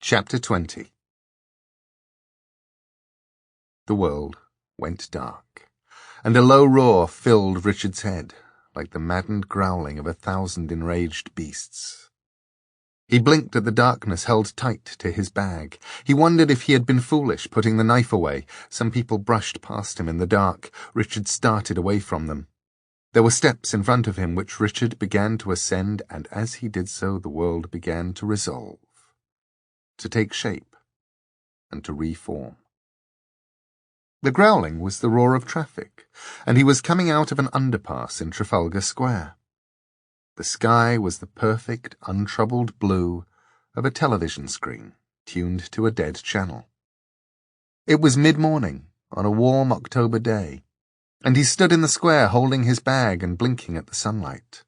Chapter 20. The world went dark, and a low roar filled Richard's head, like the maddened growling of 1,000 enraged beasts. He blinked at the darkness held tight to his bag. He wondered if he had been foolish putting the knife away. Some people brushed past him in the dark. Richard started away from them. There were steps in front of him which Richard began to ascend, and as he did so the world began to resolve, to take shape, and to reform. The growling was the roar of traffic, and he was coming out of an underpass in Trafalgar Square. The sky was the perfect, untroubled blue of a television screen tuned to a dead channel. It was mid-morning on a warm October day, and he stood in the square holding his bag and blinking at the sunlight.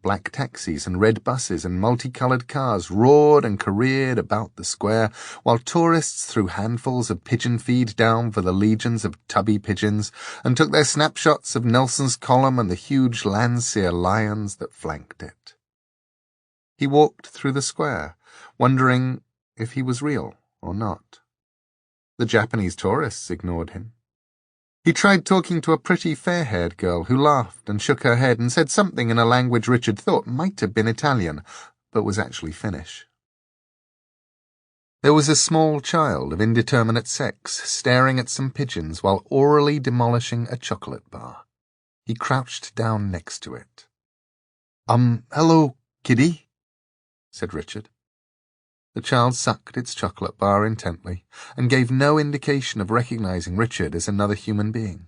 Black taxis and red buses and multicolored cars roared and careered about the square, while tourists threw handfuls of pigeon feed down for the legions of tubby pigeons and took their snapshots of Nelson's column and the huge Landseer lions that flanked it. He walked through the square, wondering if he was real or not. The Japanese tourists ignored him. He tried talking to a pretty fair-haired girl who laughed and shook her head and said something in a language Richard thought might have been Italian, but was actually Finnish. There was a small child of indeterminate sex staring at some pigeons while orally demolishing a chocolate bar. He crouched down next to it. Hello, kiddie," said Richard. The child sucked its chocolate bar intently and gave no indication of recognizing Richard as another human being.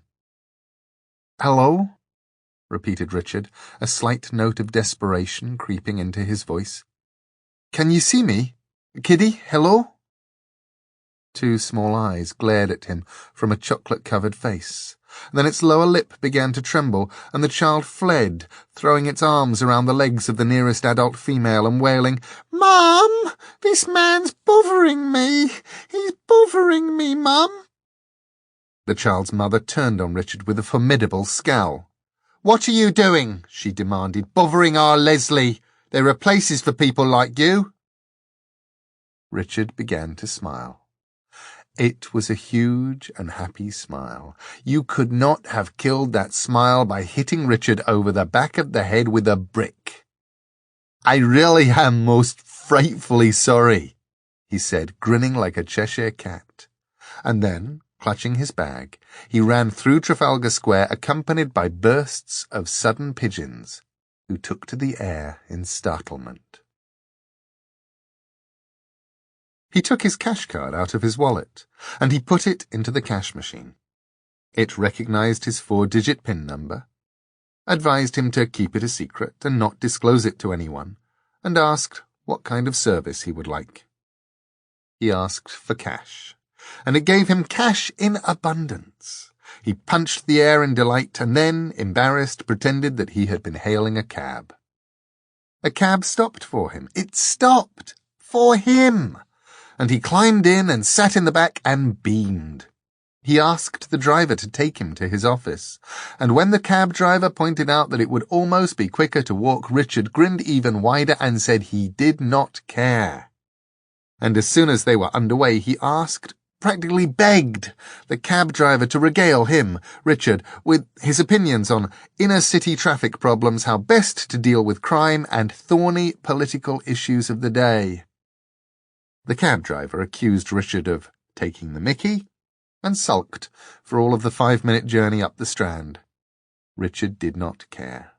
"Hello?" repeated Richard, a slight note of desperation creeping into his voice. "Can you see me? Kiddie, hello?" Two small eyes glared at him from a chocolate-covered face. Then its lower lip began to tremble, and the child fled, throwing its arms around the legs of the nearest adult female and wailing, "Mum, this man's bothering me. He's bothering me, Mum." The child's mother turned on Richard with a formidable scowl. "What are you doing?" she demanded. "Bothering our Leslie. There are places for people like you." Richard began to smile. It was a huge and happy smile. You could not have killed that smile by hitting Richard over the back of the head with a brick. "I really am most frightfully sorry," he said, grinning like a Cheshire cat. And then, clutching his bag, he ran through Trafalgar Square accompanied by bursts of sudden pigeons, who took to the air in startlement. He took his cash card out of his wallet, and he put it into the cash machine. It recognized his 4-digit PIN number, advised him to keep it a secret and not disclose it to anyone, and asked what kind of service he would like. He asked for cash, and it gave him cash in abundance. He punched the air in delight and then, embarrassed, pretended that he had been hailing a cab. A cab stopped for him. It stopped for him! And he climbed in and sat in the back and beamed. He asked the driver to take him to his office, and when the cab driver pointed out that it would almost be quicker to walk, Richard grinned even wider and said he did not care. And as soon as they were underway, he asked, practically begged, the cab driver to regale him, Richard, with his opinions on inner-city traffic problems, how best to deal with crime, and thorny political issues of the day. The cab driver accused Richard of taking the mickey and sulked for all of the 5-minute journey up the Strand. Richard did not care.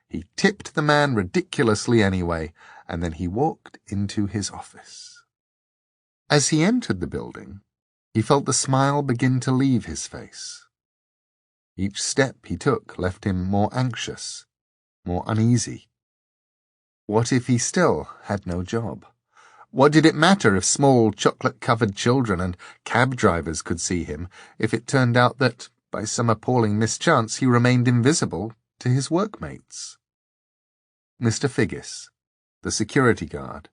He tipped the man ridiculously anyway, and then he walked into his office. As he entered the building, he felt the smile begin to leave his face. Each step he took left him more anxious, more uneasy. What if he still had no job? What did it matter if small chocolate-covered children and cab drivers could see him, if it turned out that, by some appalling mischance, he remained invisible to his workmates? Mr. Figgis, the security guard,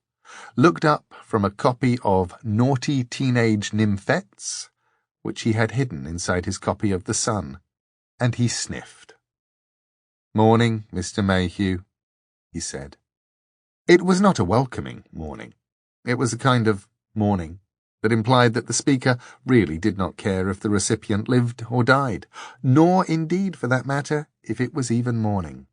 looked up from a copy of Naughty Teenage Nymphets, which he had hidden inside his copy of The Sun, and he sniffed. "Morning, Mr. Mayhew," he said. It was not a welcoming morning. It was a kind of morning, that implied that the speaker really did not care if the recipient lived or died, nor indeed, for that matter, if it was even morning.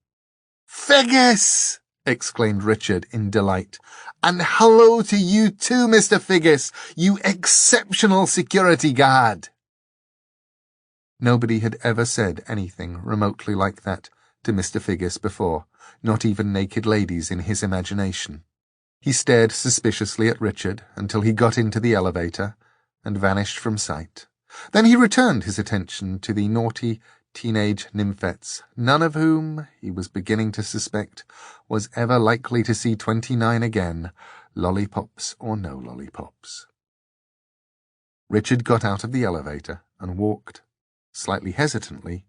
"Figgis!" exclaimed Richard in delight. "And hello to you too, Mr. Figgis, you exceptional security guard." Nobody had ever said anything remotely like that to Mr. Figgis before, not even naked ladies in his imagination. He stared suspiciously at Richard until he got into the elevator and vanished from sight. Then he returned his attention to the naughty teenage nymphets, none of whom, he was beginning to suspect, was ever likely to see 29 again, lollipops or no lollipops. Richard got out of the elevator and walked, slightly hesitantly,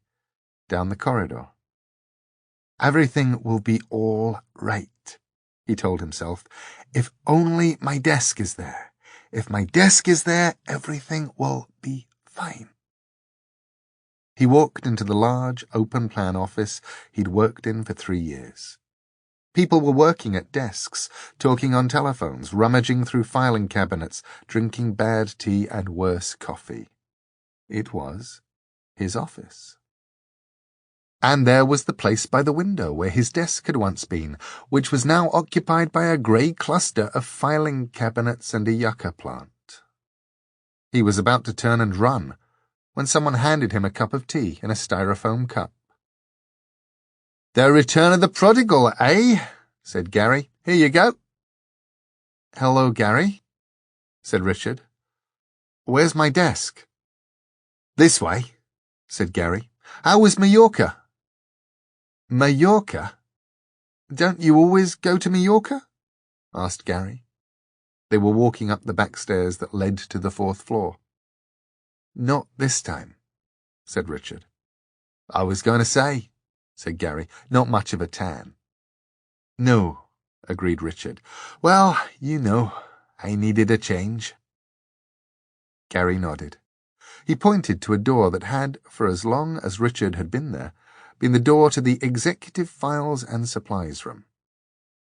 down the corridor. "Everything will be all right," he told himself. "If only my desk is there. If my desk is there, everything will be fine." He walked into the large, open-plan office he'd worked in for 3 years. People were working at desks, talking on telephones, rummaging through filing cabinets, drinking bad tea and worse coffee. It was his office. And there was the place by the window where his desk had once been, which was now occupied by a grey cluster of filing cabinets and a yucca plant. He was about to turn and run when someone handed him a cup of tea in a styrofoam cup. "The return of the prodigal, eh?" said Gary. "Here you go." "Hello, Gary," said Richard. "Where's my desk?" "This way," said Gary. "How was Mallorca?" "Mallorca? Don't you always go to Mallorca?" asked Gary. They were walking up the back stairs that led to the 4th floor. "Not this time," said Richard. "I was going to say," said Gary, "not much of a tan." "No," agreed Richard. "Well, you know, I needed a change." Gary nodded. He pointed to a door that had, for as long as Richard had been there, been the door to the Executive Files and Supplies room.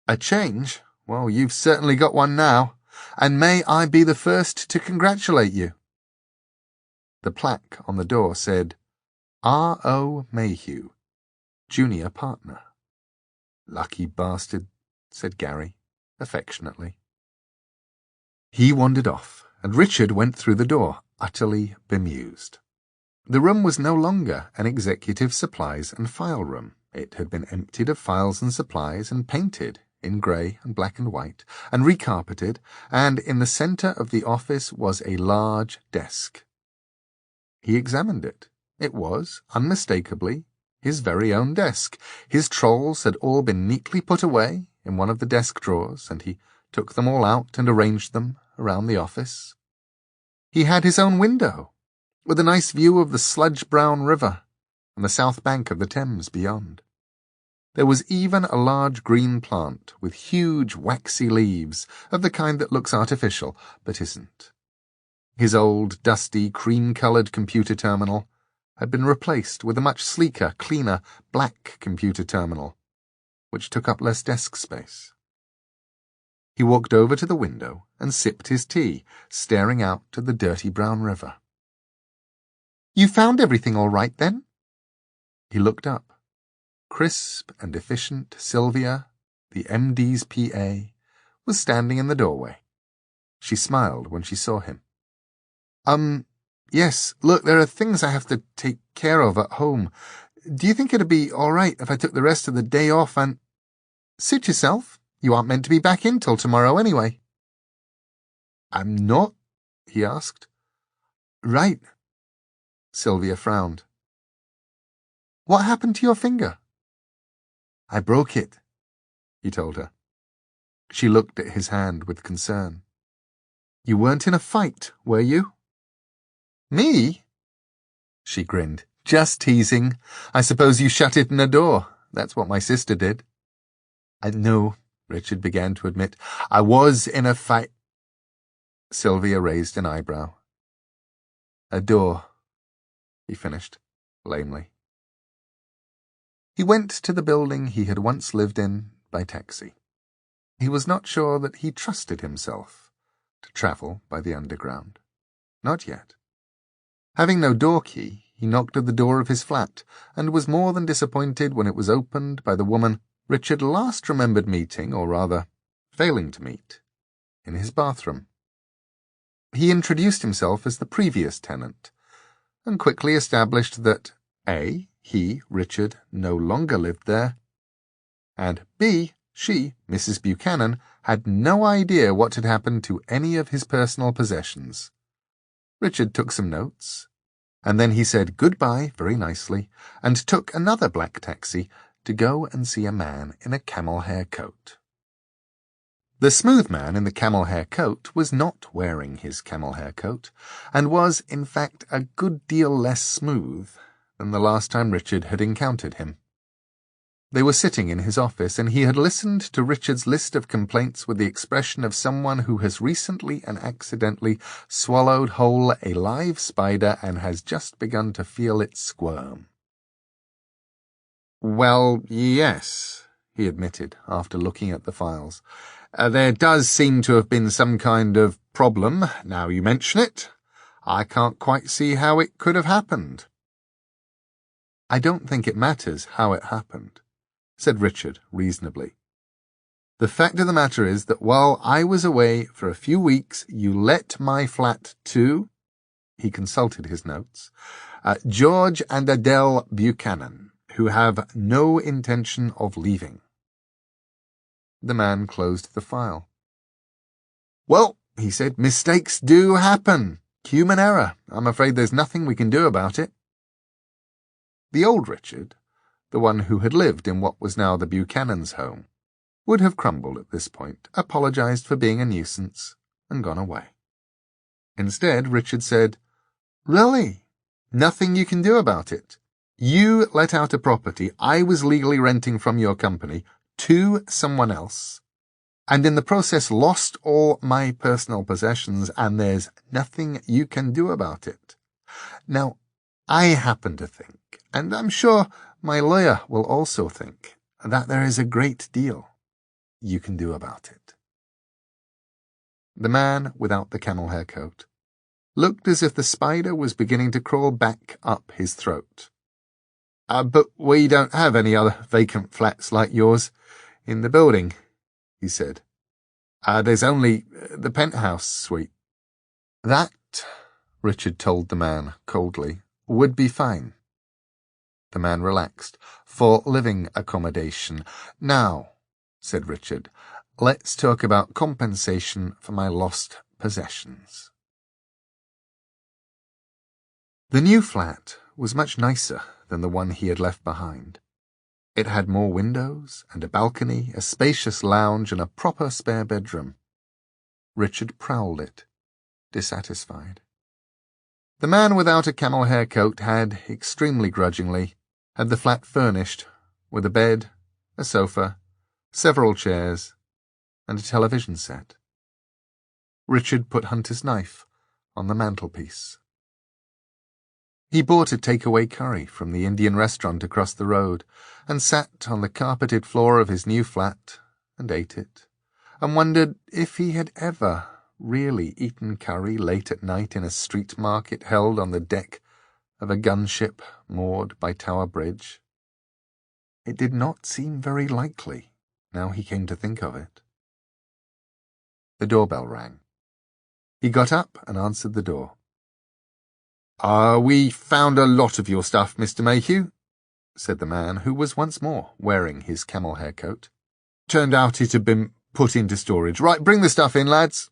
"A change? Well, you've certainly got one now, and may I be the first to congratulate you." The plaque on the door said, R.O. Mayhew, Junior Partner. "Lucky bastard," said Gary, affectionately. He wandered off, and Richard went through the door, utterly bemused. The room was no longer an executive supplies and file room. It had been emptied of files and supplies and painted in grey and black and white, and recarpeted, and in the centre of the office was a large desk. He examined it. It was, unmistakably, his very own desk. His trolls had all been neatly put away in one of the desk drawers, and he took them all out and arranged them around the office. He had his own window, with a nice view of the sludge-brown river and the south bank of the Thames beyond. There was even a large green plant with huge waxy leaves, of the kind that looks artificial, but isn't. His old, dusty, cream-coloured computer terminal had been replaced with a much sleeker, cleaner, black computer terminal, which took up less desk space. He walked over to the window and sipped his tea, staring out at the dirty brown river. "You found everything all right, then?" He looked up. Crisp and efficient Sylvia, the MD's PA, was standing in the doorway. She smiled when she saw him. Yes, look, there are things I have to take care of at home. Do you think it'd be all right if I took the rest of the day off and—" "Suit yourself. You aren't meant to be back in till tomorrow anyway." "I'm not?" he asked. "Right." Sylvia frowned. "What happened to your finger?" "I broke it," he told her. She looked at his hand with concern. "You weren't in a fight, were you?" "Me?" She grinned. "Just teasing. I suppose you shut it in a door. That's what my sister did." "No," Richard began to admit. "I was in a fight." Sylvia raised an eyebrow. "A door," he finished, lamely. He went to the building he had once lived in by taxi. He was not sure that he trusted himself to travel by the underground. Not yet. Having no door key, he knocked at the door of his flat, and was more than disappointed when it was opened by the woman Richard last remembered meeting, or rather, failing to meet, in his bathroom. He introduced himself as the previous tenant, and quickly established that A, he, Richard, no longer lived there, and B, she, Mrs. Buchanan, had no idea what had happened to any of his personal possessions. Richard took some notes, and then he said goodbye very nicely, and took another black taxi to go and see a man in a camel hair coat. The smooth man in the camel hair coat was not wearing his camel hair coat, and was, in fact, a good deal less smooth than the last time Richard had encountered him. They were sitting in his office, and he had listened to Richard's list of complaints with the expression of someone who has recently and accidentally swallowed whole a live spider and has just begun to feel it squirm. "Well, yes," he admitted, after looking at the files. "There does seem to have been some kind of problem, now you mention it. I can't quite see how it could have happened." "I don't think it matters how it happened," said Richard reasonably. "The fact of the matter is that while I was away for a few weeks, you let my flat to," he consulted his notes, "George and Adele Buchanan, who have no intention of leaving." The man closed the file. "Well," he said, "mistakes do happen. Human error. I'm afraid there's nothing we can do about it." The old Richard, the one who had lived in what was now the Buchanan's home, would have crumbled at this point, apologized for being a nuisance, and gone away. Instead, Richard said, "Really? Nothing you can do about it? You let out a property I was legally renting from your company to someone else, and in the process lost all my personal possessions, and there's nothing you can do about it. Now, I happen to think, and I'm sure my lawyer will also think, that there is a great deal you can do about it." The man without the camel hair coat looked as if the spider was beginning to crawl back up his throat. "But we don't have any other vacant flats like yours in the building," he said. "There's only the penthouse suite." "That," Richard told the man coldly, "would be fine." The man relaxed. "For living accommodation. Now," said Richard, "let's talk about compensation for my lost possessions." The new flat was much nicer than the one he had left behind. It had more windows and a balcony, a spacious lounge, and a proper spare bedroom. Richard prowled it, dissatisfied. The man without a camel hair coat had, extremely grudgingly, had the flat furnished with a bed, a sofa, several chairs, and a television set. Richard put Hunter's knife on the mantelpiece. He bought a takeaway curry from the Indian restaurant across the road, and sat on the carpeted floor of his new flat and ate it, and wondered if he had ever really eaten curry late at night in a street market held on the deck of a gunship moored by Tower Bridge. It did not seem very likely, now he came to think of it. The doorbell rang. He got up and answered the door. "We found a lot of your stuff, Mr. Mayhew," said the man, who was once more wearing his camel hair coat. "Turned out it had been put into storage. Right, bring the stuff in, lads."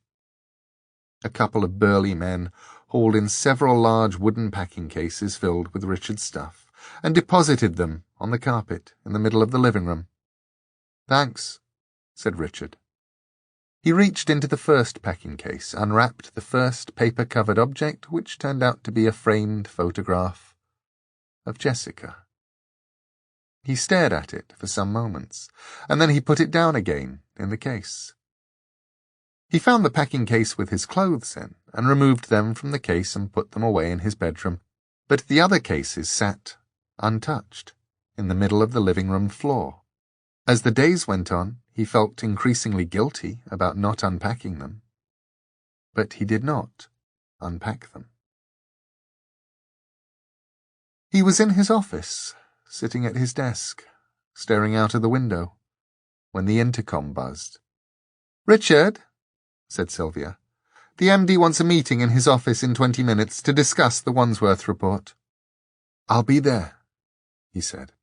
A couple of burly men hauled in several large wooden packing cases filled with Richard's stuff, and deposited them on the carpet in the middle of the living room. "Thanks," said Richard. He reached into the first packing case, unwrapped the first paper-covered object, which turned out to be a framed photograph of Jessica. He stared at it for some moments, and then he put it down again in the case. He found the packing case with his clothes in, and removed them from the case and put them away in his bedroom, but the other cases sat, untouched, in the middle of the living room floor. As the days went on, he felt increasingly guilty about not unpacking them. but he did not unpack them. He was in his office, sitting at his desk, staring out of the window, when the intercom buzzed. "Richard," said Sylvia, "the MD wants a meeting in his office in 20 minutes to discuss the Wandsworth report." "I'll be there," he said.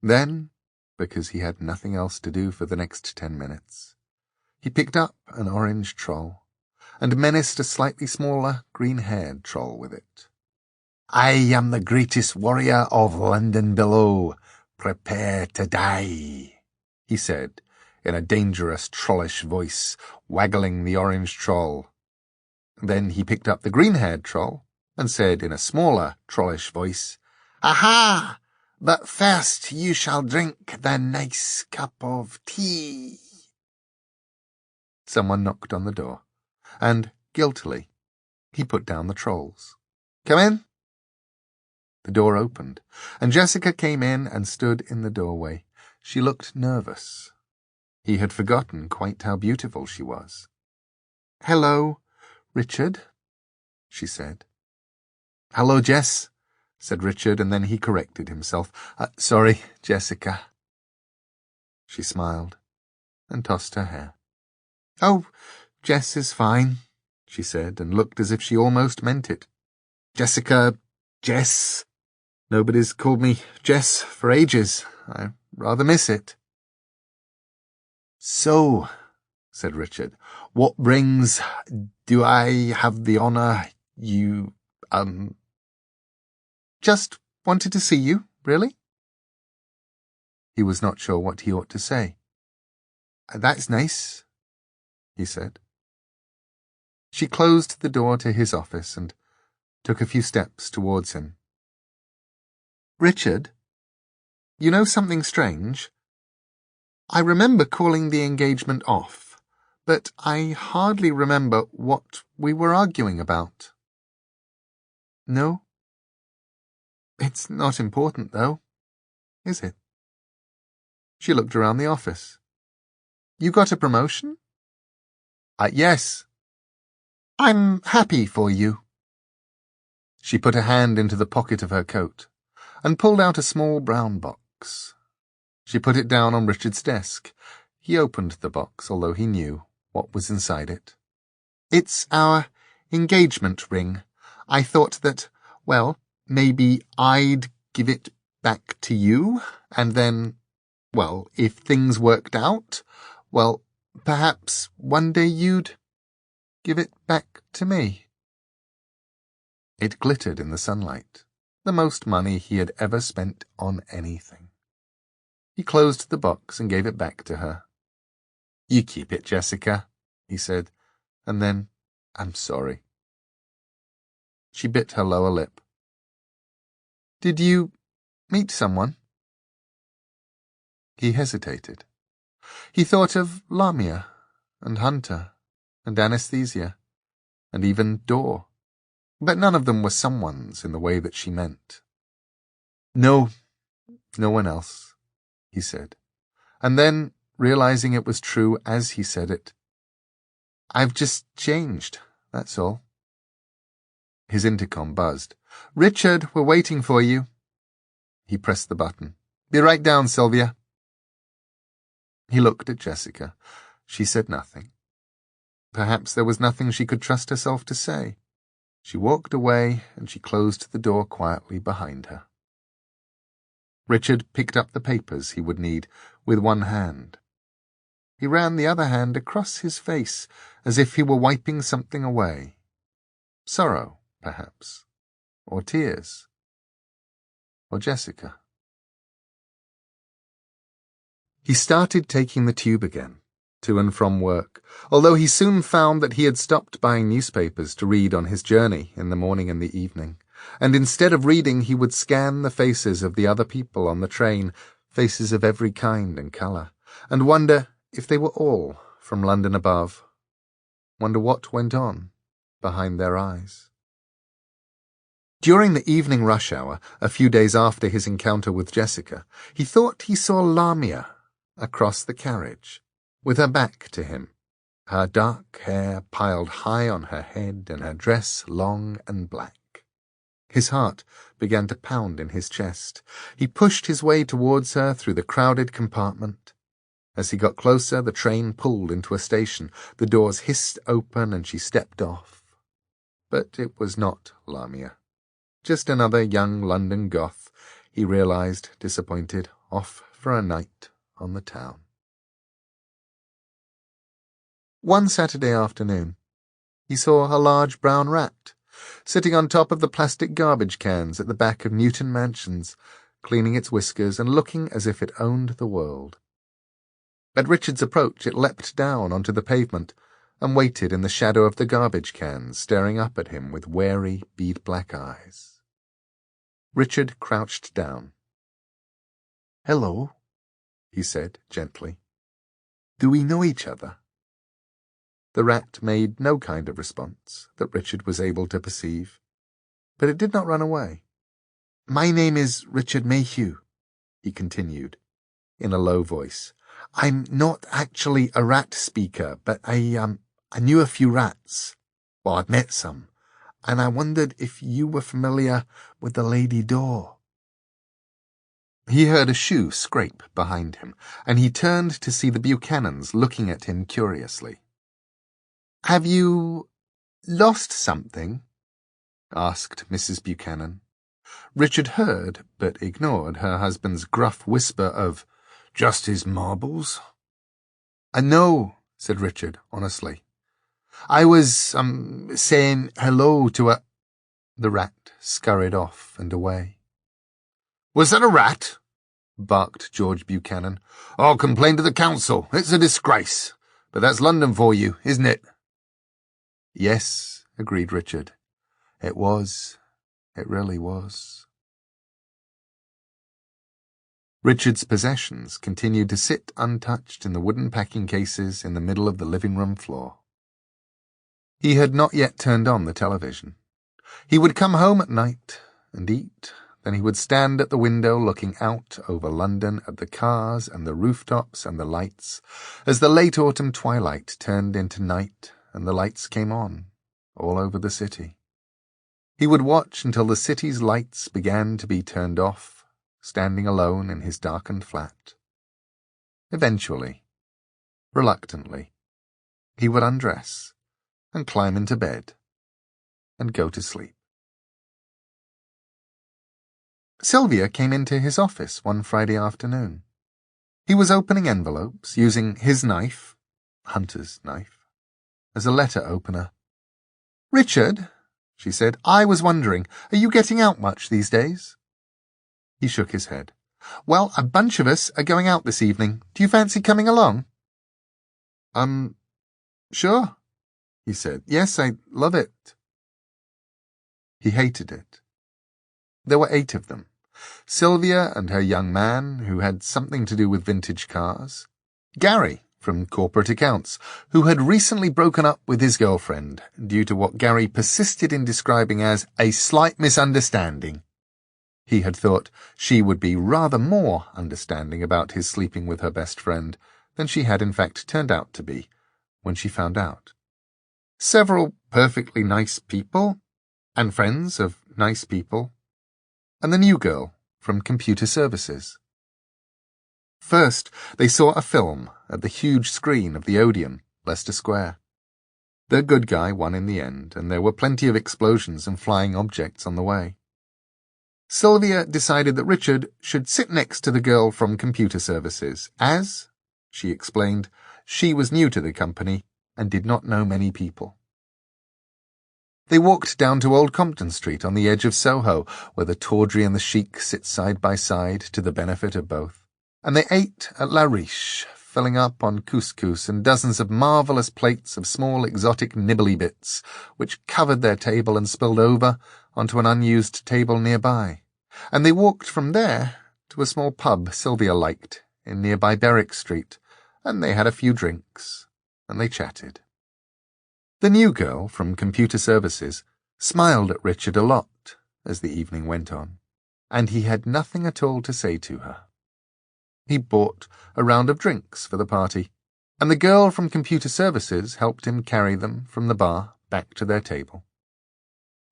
Then, because he had nothing else to do for the next 10 minutes, he picked up an orange troll and menaced a slightly smaller, green-haired troll with it. "I am the greatest warrior of London below. Prepare to die," he said, in a dangerous trollish voice, waggling the orange troll. Then he picked up the green-haired troll and said in a smaller, trollish voice, "Aha! But first you shall drink the nice cup of tea." Someone knocked on the door, and, guiltily, he put down the trolls. "Come in." The door opened, and Jessica came in and stood in the doorway. She looked nervous. He had forgotten quite how beautiful she was. "Hello, Richard," she said. "Hello, Jess," said Richard, and then he corrected himself. "Sorry, Jessica." She smiled and tossed her hair. "Oh, Jess is fine," she said, and looked as if she almost meant it. "Jessica, Jess. Nobody's called me Jess for ages. I rather miss it." "So," said Richard, "what brings... do I have the honour... you... Just wanted to see you, really?" He was not sure what he ought to say. "That's nice," he said. She closed the door to his office and took a few steps towards him. "Richard, you know something strange? I remember calling the engagement off, but I hardly remember what we were arguing about." "No? It's not important, though, is it?" She looked around the office. "You got a promotion?" Yes. I'm happy for you." She put a hand into the pocket of her coat and pulled out a small brown box. She put it down on Richard's desk. He opened the box, although he knew what was inside it. "It's our engagement ring. I thought that, well, maybe I'd give it back to you, and then, well, if things worked out, well, perhaps one day you'd give it back to me." It glittered in the sunlight, the most money he had ever spent on anything. He closed the box and gave it back to her. "You keep it, Jessica," he said, and then, "I'm sorry." She bit her lower lip. "Did you meet someone?" He hesitated. He thought of Lamia and Hunter and Anesthesia and even Dor, but none of them were someones in the way that she meant. "No, no one else," he said, and then, realizing it was true as he said it, "I've just changed, that's all." His intercom buzzed. "Richard, we're waiting for you." He pressed the button. "Be right down, Sylvia." He looked at Jessica. She said nothing. Perhaps there was nothing she could trust herself to say. She walked away, and she closed the door quietly behind her. Richard picked up the papers he would need with one hand. He ran the other hand across his face as if he were wiping something away. Sorrow, perhaps, or tears, or Jessica. He started taking the tube again, to and from work, although he soon found that he had stopped buying newspapers to read on his journey in the morning and the evening, and instead of reading he would scan the faces of the other people on the train, faces of every kind and colour, and wonder if they were all from London above, wonder what went on behind their eyes. During the evening rush hour, a few days after his encounter with Jessica, he thought he saw Lamia across the carriage, with her back to him, her dark hair piled high on her head and her dress long and black. His heart began to pound in his chest. He pushed his way towards her through the crowded compartment. As he got closer, the train pulled into a station. The doors hissed open and she stepped off. But it was not Lamia. Just another young London goth, he realized, disappointed, off for a night on the town. One Saturday afternoon, he saw a large brown rat sitting on top of the plastic garbage cans at the back of Newton Mansions, cleaning its whiskers and looking as if it owned the world. At Richard's approach, it leapt down onto the pavement and waited in the shadow of the garbage cans, staring up at him with wary, bead-black eyes. Richard crouched down. "Hello," he said gently. "Do we know each other?" The rat made no kind of response that Richard was able to perceive, but it did not run away. "My name is Richard Mayhew," he continued, in a low voice. "I'm not actually a rat speaker, but I knew a few rats. Well, I've met some, and I wondered if you were familiar with the Lady Door." He heard a shoe scrape behind him, and he turned to see the Buchanans looking at him curiously. "Have you lost something?" asked Mrs. Buchanan. Richard heard, but ignored her husband's gruff whisper of, "Just his marbles." "No," said Richard, honestly. "I was, saying hello to a—" The rat scurried off and away. "Was that a rat?" barked George Buchanan. "I'll complain to the council. It's a disgrace. But that's London for you, isn't it?" "Yes," agreed Richard. "It was. It really was." Richard's possessions continued to sit untouched in the wooden packing cases in the middle of the living-room floor. He had not yet turned on the television. He would come home at night and eat, then he would stand at the window looking out over London at the cars and the rooftops and the lights, as the late autumn twilight turned into night and the lights came on, all over the city. He would watch until the city's lights began to be turned off, standing alone in his darkened flat. Eventually, reluctantly, he would undress and climb into bed and go to sleep. Sylvia came into his office one Friday afternoon. He was opening envelopes, using his knife, Hunter's knife, as a letter opener. "Richard," she said, "I was wondering, are you getting out much these days?" He shook his head. "Well, a bunch of us are going out this evening. Do you fancy coming along?" Sure," he said. "Yes, I'd love it." He hated it. There were 8 of them. Sylvia and her young man, who had something to do with vintage cars. Gary, from corporate accounts, who had recently broken up with his girlfriend due to what Gary persisted in describing as a slight misunderstanding. He had thought she would be rather more understanding about his sleeping with her best friend than she had in fact turned out to be when she found out. Several perfectly nice people, and friends of nice people, and the new girl from computer services. First, they saw a film at the huge screen of the Odeon, Leicester Square. The good guy won in the end, and there were plenty of explosions and flying objects on the way. Sylvia decided that Richard should sit next to the girl from computer services, as, she explained, she was new to the company and did not know many people. They walked down to Old Compton Street on the edge of Soho, where the tawdry and the chic sit side by side to the benefit of both, and they ate at La Riche, filling up on couscous and dozens of marvellous plates of small exotic nibbly bits, which covered their table and spilled over onto an unused table nearby, and they walked from there to a small pub Sylvia liked in nearby Berwick Street, and they had a few drinks, and they chatted. The new girl from computer services smiled at Richard a lot as the evening went on, and he had nothing at all to say to her. He bought a round of drinks for the party, and the girl from computer services helped him carry them from the bar back to their table.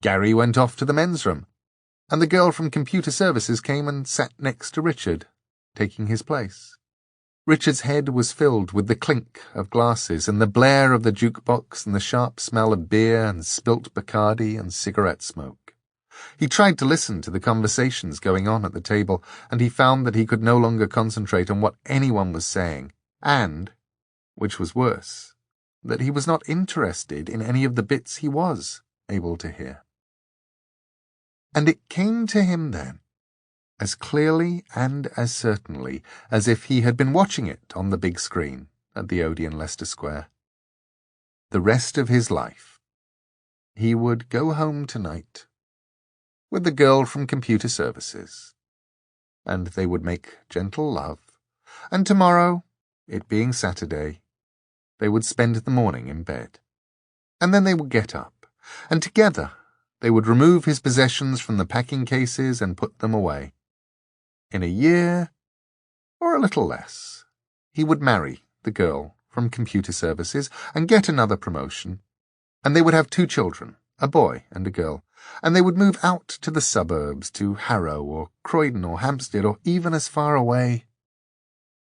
Gary went off to the men's room, and the girl from computer services came and sat next to Richard, taking his place. Richard's head was filled with the clink of glasses and the blare of the jukebox and the sharp smell of beer and spilt Bacardi and cigarette smoke. He tried to listen to the conversations going on at the table, and he found that he could no longer concentrate on what anyone was saying, and, which was worse, that he was not interested in any of the bits he was able to hear. And it came to him then, as clearly and as certainly as if he had been watching it on the big screen at the Odeon Leicester Square. The rest of his life, he would go home tonight with the girl from computer services, and they would make gentle love, and tomorrow, it being Saturday, they would spend the morning in bed. And then they would get up, and together they would remove his possessions from the packing cases and put them away. In a year, or a little less, he would marry the girl from computer services and get another promotion, and they would have 2 children, a boy and a girl, and they would move out to the suburbs, to Harrow or Croydon or Hampstead, or even as far away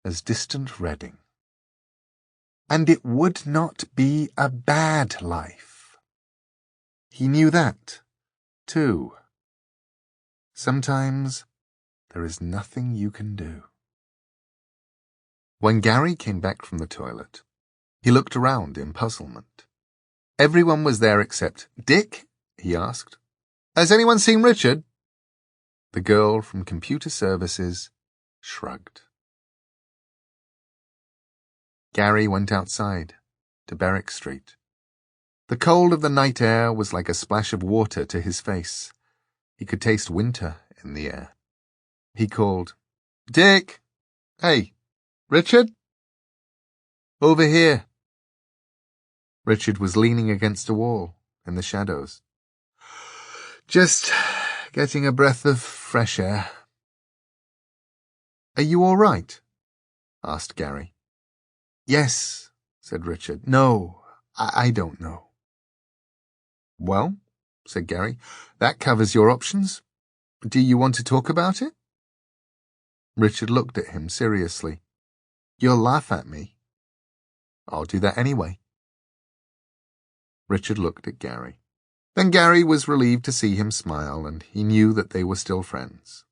as distant Reading. And it would not be a bad life. He knew that, too. Sometimes there is nothing you can do. When Gary came back from the toilet, he looked around in puzzlement. Everyone was there except Dick, he asked. Has anyone seen Richard? The girl from computer services shrugged. Gary went outside, to Berwick Street. The cold of the night air was like a splash of water to his face. He could taste winter in the air. He called, Dick! Hey, Richard? Over here. Richard was leaning against a wall in the shadows. Just getting a breath of fresh air. Are you all right? Asked Gary. Yes, said Richard. No, I don't know. Well, said Gary, that covers your options. Do you want to talk about it? Richard looked at him seriously. You'll laugh at me. I'll do that anyway. Richard looked at Gary. Then Gary was relieved to see him smile, and he knew that they were still friends.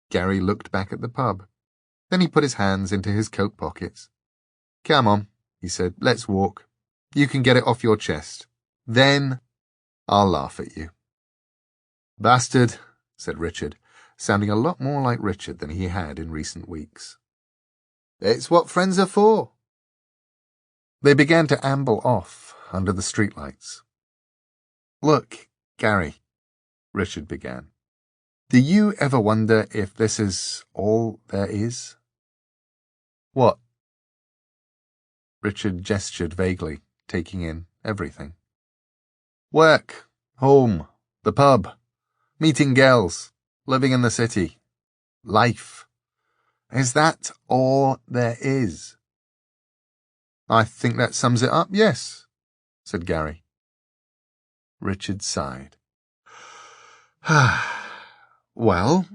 Gary looked back at the pub. Then he put his hands into his coat pockets. Come on, he said, let's walk. You can get it off your chest. Then I'll laugh at you. Bastard, said Richard, sounding a lot more like Richard than he had in recent weeks. It's what friends are for. They began to amble off under the streetlights. Look, Gary, Richard began. Do you ever wonder if this is all there is? What? Richard gestured vaguely, taking in everything. Work, home, the pub, meeting girls, living in the city, life. Is that all there is? I think that sums it up, yes, said Gary. Richard sighed. Well,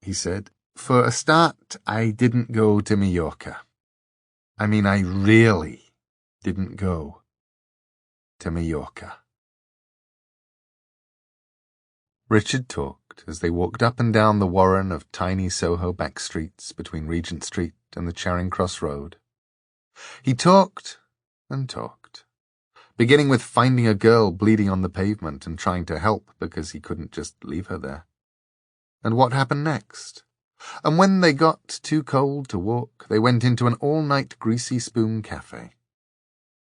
he said, for a start, I didn't go to Mallorca. I mean, I really didn't go to Mallorca. Richard talked as they walked up and down the warren of tiny Soho back streets between Regent Street and the Charing Cross Road. He talked and talked, beginning with finding a girl bleeding on the pavement and trying to help because he couldn't just leave her there. And what happened next? And when they got too cold to walk, they went into an all-night greasy spoon cafe.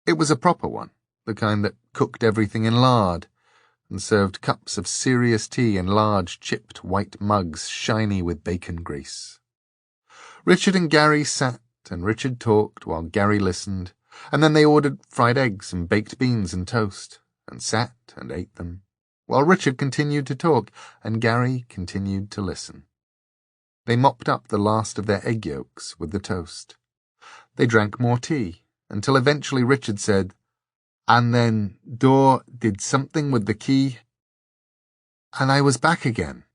It was a proper one, the kind that cooked everything in lard, and served cups of serious tea in large chipped white mugs shiny with bacon grease. Richard and Gary sat, and Richard talked while Gary listened, and then they ordered fried eggs and baked beans and toast, and sat and ate them, while Richard continued to talk, and Gary continued to listen. They mopped up the last of their egg yolks with the toast. They drank more tea, until eventually Richard said, "And then door did something with the key, and I was back again,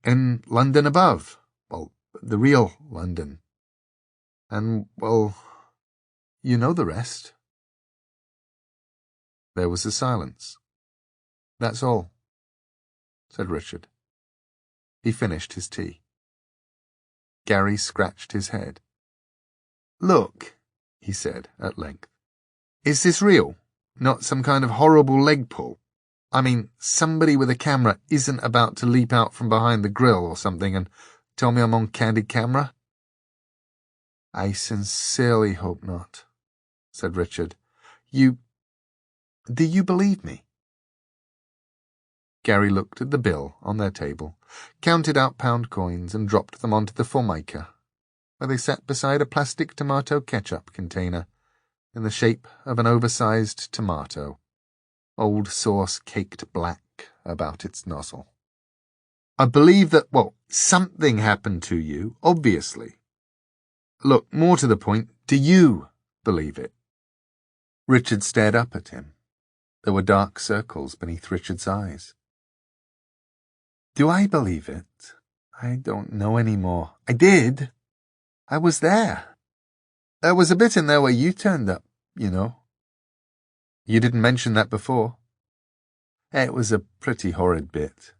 in London above, well, the real London. And, well, you know the rest." There was a silence. "That's all," said Richard. He finished his tea. Gary scratched his head. "Look," he said at length, "is this real? Not some kind of horrible leg pull? I mean, somebody with a camera isn't about to leap out from behind the grill or something and tell me I'm on candid camera?" "I sincerely hope not," said Richard. Do you believe me?" Gary looked at the bill on their table, counted out pound coins and dropped them onto the formica, where they sat beside a plastic tomato ketchup container in the shape of an oversized tomato, old sauce caked black about its nozzle. "I believe that, well, something happened to you, obviously. Look, more to the point, do you believe it?" Richard stared up at him. There were dark circles beneath Richard's eyes. "Do I believe it? I don't know any more. I did. I was there. There was a bit in there where you turned up, you know." "You didn't mention that before." "It was a pretty horrid bit.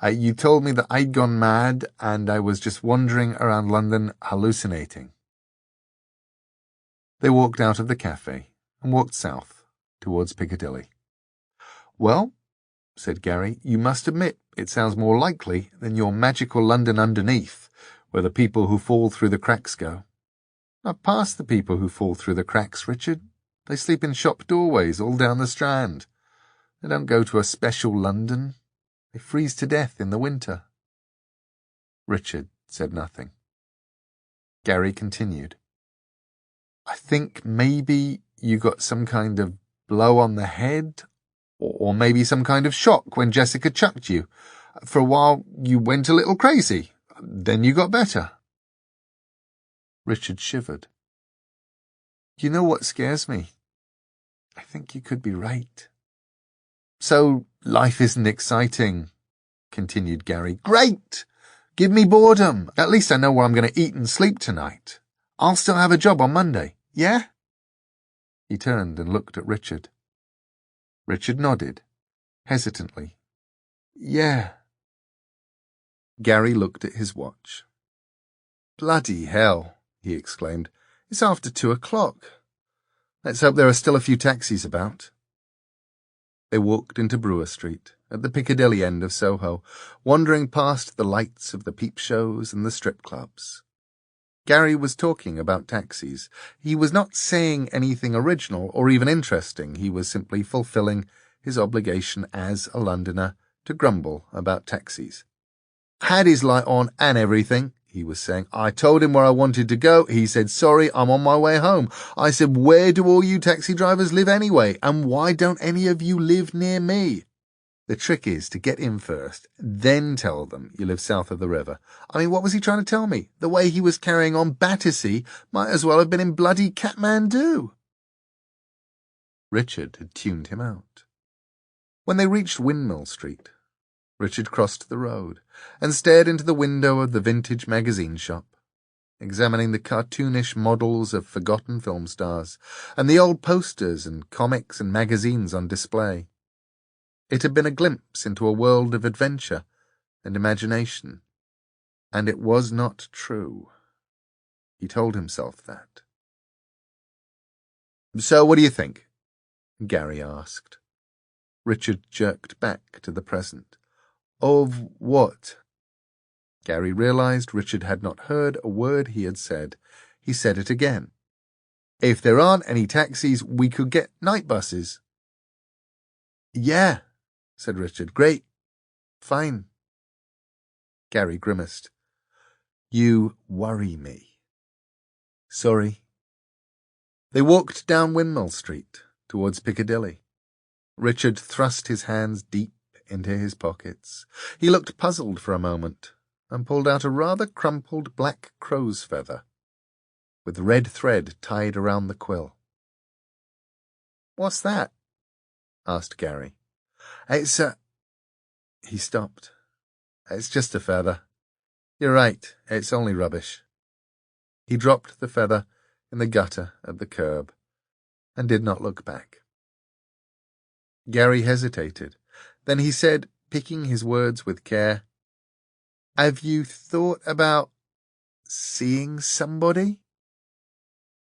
You told me that I'd gone mad and I was just wandering around London hallucinating." They walked out of the cafe and walked south towards Piccadilly. "Well," said Gary, "you must admit it sounds more likely than your magical London underneath, where the people who fall through the cracks go. I've passed the people who fall through the cracks, Richard. They sleep in shop doorways all down the Strand. They don't go to a special London. They freeze to death in the winter." Richard said nothing. Gary continued. "I think maybe you got some kind of blow on the head, or maybe some kind of shock when Jessica chucked you. For a while you went a little crazy. Then you got better." Richard shivered. "You know what scares me? I think you could be right." "So life isn't exciting," continued Gary. "Great! Give me boredom. At least I know where I'm going to eat and sleep tonight. I'll still have a job on Monday, yeah?" He turned and looked at Richard. Richard nodded, hesitantly. "Yeah." Gary looked at his watch. "Bloody hell," he exclaimed. "It's after 2:00. Let's hope there are still a few taxis about." They walked into Brewer Street, at the Piccadilly end of Soho, wandering past the lights of the peep shows and the strip clubs. Gary was talking about taxis. He was not saying anything original or even interesting. He was simply fulfilling his obligation as a Londoner to grumble about taxis. "Had his light on and everything," he was saying. "I told him where I wanted to go. He said, 'Sorry, I'm on my way home.' I said, 'Where do all you taxi drivers live anyway? And why don't any of you live near me?' The trick is to get in first, then tell them you live south of the river. I mean, what was he trying to tell me? The way he was carrying on, Battersea might as well have been in bloody Kathmandu." Richard had tuned him out. When they reached Windmill Street, Richard crossed the road and stared into the window of the vintage magazine shop, examining the cartoonish models of forgotten film stars and the old posters and comics and magazines on display. It had been a glimpse into a world of adventure and imagination, and it was not true. He told himself that. "So what do you think?" Gary asked. Richard jerked back to the present. "Of what?" Gary realized Richard had not heard a word he had said. He said it again. "If there aren't any taxis, we could get night buses." "Yeah," said Richard. "Great. Fine." Gary grimaced. "You worry me." "Sorry." They walked down Windmill Street towards Piccadilly. Richard thrust his hands deep into his pockets. He looked puzzled for a moment and pulled out a rather crumpled black crow's feather with red thread tied around the quill. What's that? Asked Gary. It's a... He stopped. It's just a feather. You're right, it's only rubbish. He dropped the feather in the gutter at the curb and did not look back. Gary hesitated. Then he said, picking his words with care, Have you thought about seeing somebody?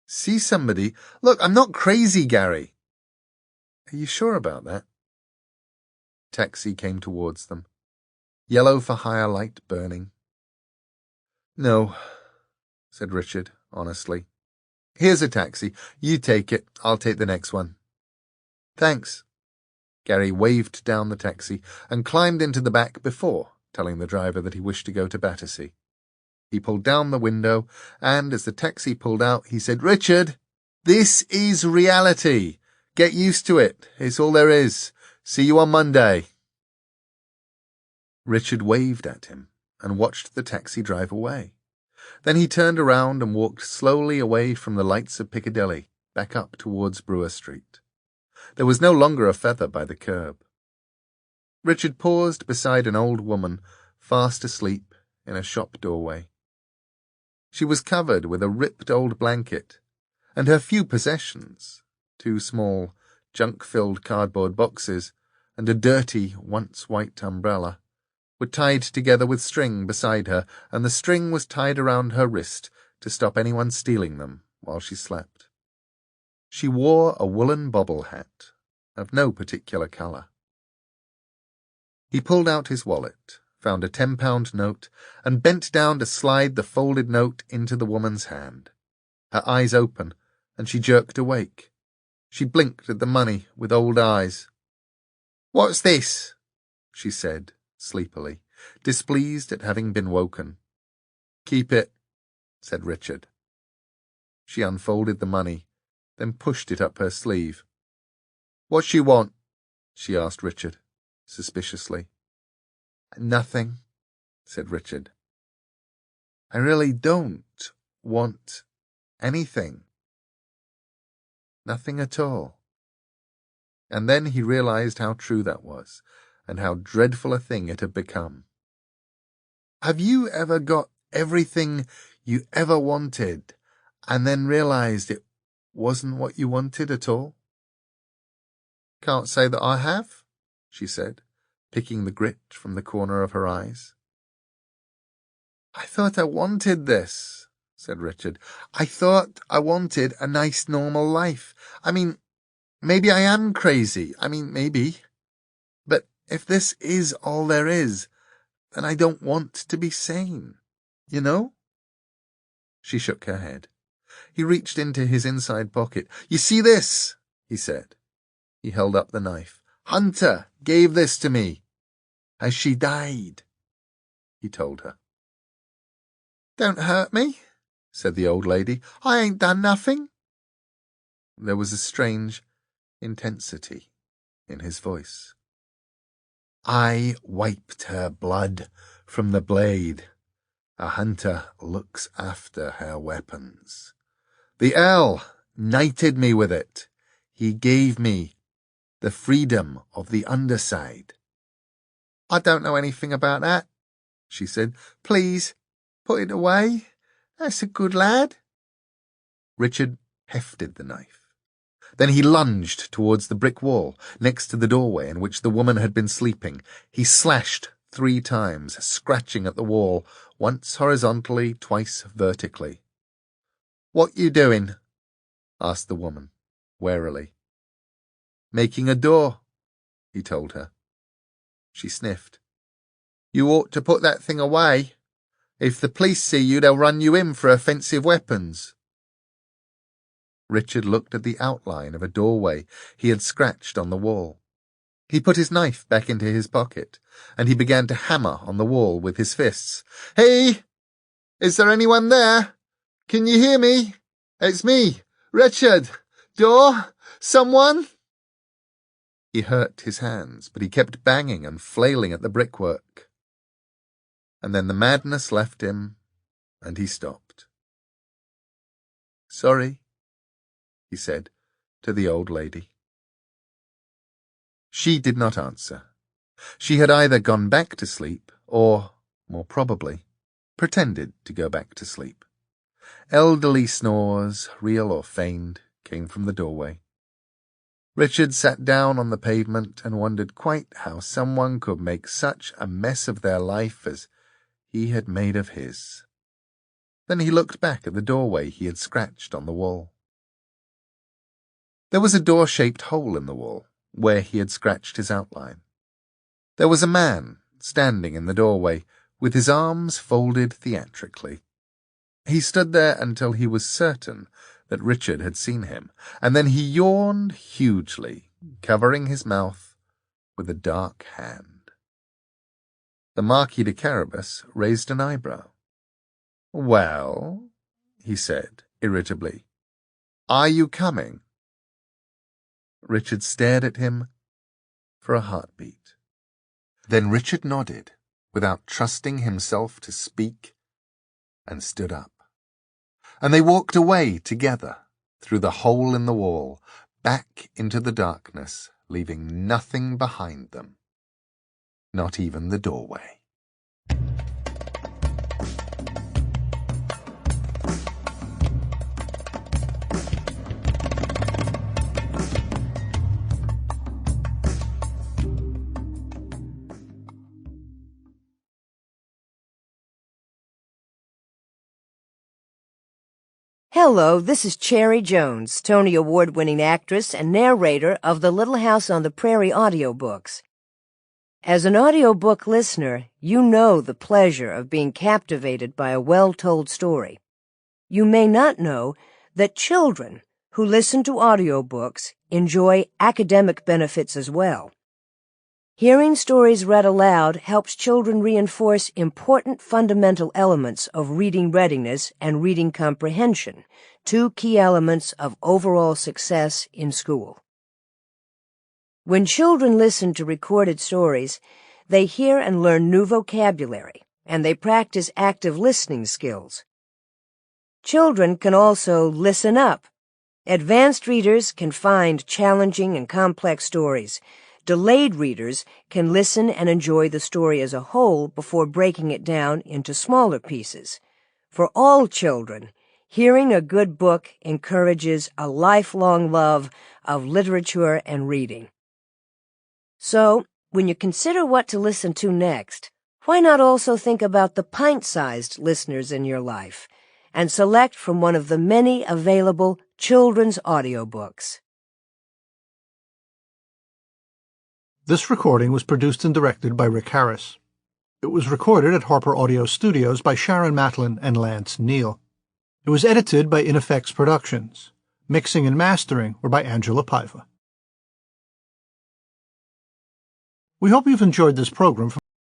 See somebody? Look, I'm not crazy, Gary. Are you sure about that? Taxi came towards them, yellow for hire light burning. No, said Richard, honestly. Here's a taxi. You take it. I'll take the next one. Thanks. Gary waved down the taxi and climbed into the back before telling the driver that he wished to go to Battersea. He pulled down the window, and as the taxi pulled out, he said, Richard, this is reality. Get used to it. It's all there is. See you on Monday. Richard waved at him and watched the taxi drive away. Then he turned around and walked slowly away from the lights of Piccadilly, back up towards Brewer Street. There was no longer a feather by the curb. Richard paused beside an old woman, fast asleep in a shop doorway. She was covered with a ripped old blanket, and her few possessions, 2 small, junk-filled cardboard boxes and a dirty, once-white umbrella, were tied together with string beside her, and the string was tied around her wrist to stop anyone stealing them while she slept. She wore a woolen bobble hat of no particular colour. He pulled out his wallet, found a £10 note, and bent down to slide the folded note into the woman's hand. Her eyes open, and she jerked awake. She blinked at the money with old eyes. What's this? She said, sleepily, displeased at having been woken. Keep it, said Richard. She unfolded the money, then pushed it up her sleeve. What she want? She asked Richard, suspiciously. Nothing, said Richard. I really don't want anything. Nothing at all. And then he realized how true that was, and how dreadful a thing it had become. Have you ever got everything you ever wanted, and then realized it wasn't what you wanted at all? Can't say that I have, she said, picking the grit from the corner of her eyes. I thought I wanted this, said Richard. I thought I wanted a nice normal life. I mean, maybe I am crazy. Maybe. But if this is all there is, then I don't want to be sane. You know? She shook her head. He reached into his inside pocket. You see this? He said. He held up the knife. Hunter gave this to me. As she died, he told her. Don't hurt me, said the old lady. I ain't done nothing. There was a strange intensity in his voice. I wiped her blood from the blade. A hunter looks after her weapons. The Earl knighted me with it. He gave me the freedom of the underside. I don't know anything about that, she said. Please, put it away. That's a good lad. Richard hefted the knife. Then he lunged towards the brick wall next to the doorway in which the woman had been sleeping. He slashed 3 times, scratching at the wall, once horizontally, twice vertically. What you doing? Asked the woman, warily. Making a door, he told her. She sniffed. You ought to put that thing away. If the police see you, they'll run you in for offensive weapons. Richard looked at the outline of a doorway he had scratched on the wall. He put his knife back into his pocket, and he began to hammer on the wall with his fists. Hey! Is there anyone there? Can you hear me? It's me, Richard. Door? Someone? He hurt his hands, but he kept banging and flailing at the brickwork. And then the madness left him, and he stopped. Sorry, he said to the old lady. She did not answer. She had either gone back to sleep or, more probably, pretended to go back to sleep. Elderly snores, real or feigned, came from the doorway. Richard sat down on the pavement and wondered quite how someone could make such a mess of their life as he had made of his. Then he looked back at the doorway he had scratched on the wall. There was a door-shaped hole in the wall, where he had scratched his outline. There was a man standing in the doorway, with his arms folded theatrically. He stood there until he was certain that Richard had seen him, and then he yawned hugely, covering his mouth with a dark hand. The Marquis de Carabas raised an eyebrow. "Well," he said irritably, "are you coming?" Richard stared at him for a heartbeat. Then Richard nodded, without trusting himself to speak, and stood up. And they walked away together, through the hole in the wall, back into the darkness, leaving nothing behind them, not even the doorway. Hello, this is Cherry Jones, Tony Award-winning actress and narrator of the Little House on the Prairie audiobooks. As an audiobook listener, you know the pleasure of being captivated by a well-told story. You may not know that children who listen to audiobooks enjoy academic benefits as well. Hearing stories read aloud helps children reinforce important fundamental elements of reading readiness and reading comprehension, two key elements of overall success in school. When children listen to recorded stories, they hear and learn new vocabulary, and they practice active listening skills. Children can also listen up. Advanced readers can find challenging and complex stories. Delayed readers can listen and enjoy the story as a whole before breaking it down into smaller pieces. For all children, hearing a good book encourages a lifelong love of literature and reading. So, when you consider what to listen to next, why not also think about the pint-sized listeners in your life and select from one of the many available children's audiobooks? This recording was produced and directed by Rick Harris. It was recorded at Harper Audio Studios by Sharon Matlin and Lance Neal. It was edited by InEffects Productions. Mixing and mastering were by Angela Paiva. We hope you've enjoyed this program.